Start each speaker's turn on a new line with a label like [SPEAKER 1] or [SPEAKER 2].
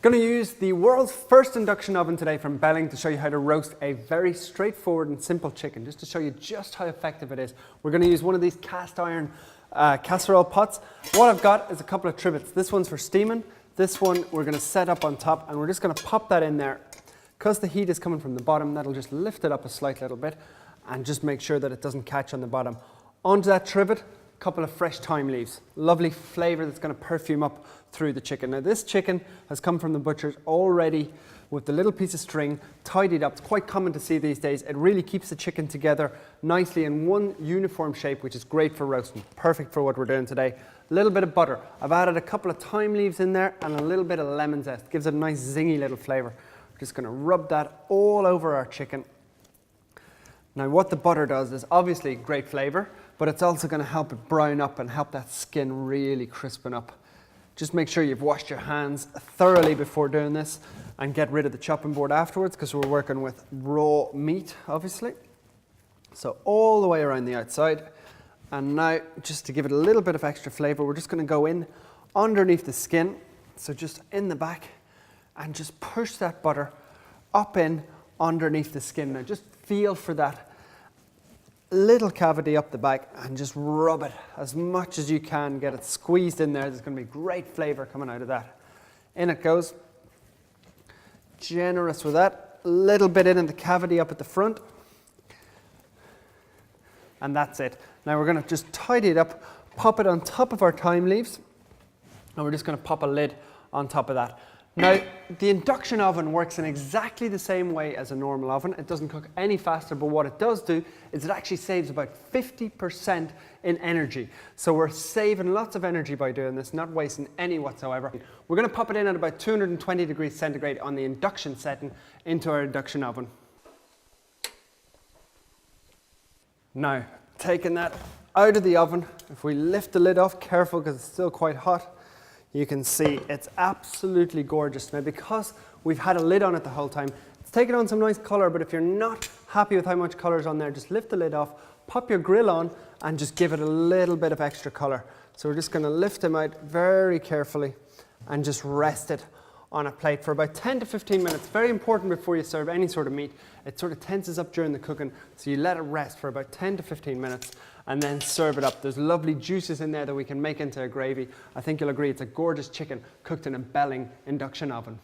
[SPEAKER 1] Going to use the world's first induction oven today from Belling to show you how to roast a very straightforward and simple chicken, just to show you just how effective it is. We're going to use one of these cast iron casserole pots. What I've got is a couple of trivets. This one's for steaming. This one we're going to set up on top, and we're just going to pop that in there. Because the heat is coming from the bottom, that'll just lift it up a slight little bit and just make sure that it doesn't catch on the bottom. Onto that trivet, a couple of fresh thyme leaves. Lovely flavour that's going to perfume up through the chicken. Now this chicken has come from the butcher's already with the little piece of string tidied up. It's quite common to see these days. It really keeps the chicken together nicely in one uniform shape, which is great for roasting. Perfect for what we're doing today. A little bit of butter. I've added a couple of thyme leaves in there and a little bit of lemon zest. Gives it a nice zingy little flavour. We're just going to rub that all over our chicken. Now what the butter does is obviously great flavour, but it's also going to help it brown up and help that skin really crispen up. Just make sure you've washed your hands thoroughly before doing this and get rid of the chopping board afterwards, because we're working with raw meat, obviously. So all the way around the outside. And now, just to give it a little bit of extra flavour, we're just going to go in underneath the skin, so just in the back, and just push that butter up in underneath the skin. Now just feel for that little cavity up the back and just rub it as much as you can. Get it squeezed in there. There's going to be great flavour coming out of that. In it goes. Generous with that. A little bit in the cavity up at the front. And that's it. Now we're going to just tidy it up, pop it on top of our thyme leaves, and we're just going to pop a lid on top of that. Now, the induction oven works in exactly the same way as a normal oven. It doesn't cook any faster, but what it does do is it actually saves about 50% in energy. So we're saving lots of energy by doing this, not wasting any whatsoever. We're going to pop it in at about 220 degrees centigrade on the induction setting into our induction oven. Now, taking that out of the oven, if we lift the lid off, careful because it's still quite hot, you can see it's absolutely gorgeous. Now because we've had a lid on it the whole time, it's taken on some nice colour, but if you're not happy with how much colour is on there, just lift the lid off, pop your grill on and just give it a little bit of extra colour. So we're just going to lift them out very carefully and just rest it on a plate for about 10 to 15 minutes. Very important before you serve any sort of meat. It sort of tenses up during the cooking, so you let it rest for about 10 to 15 minutes and then serve it up. There's lovely juices in there that we can make into a gravy. I think you'll agree it's a gorgeous chicken cooked in a Belling induction oven.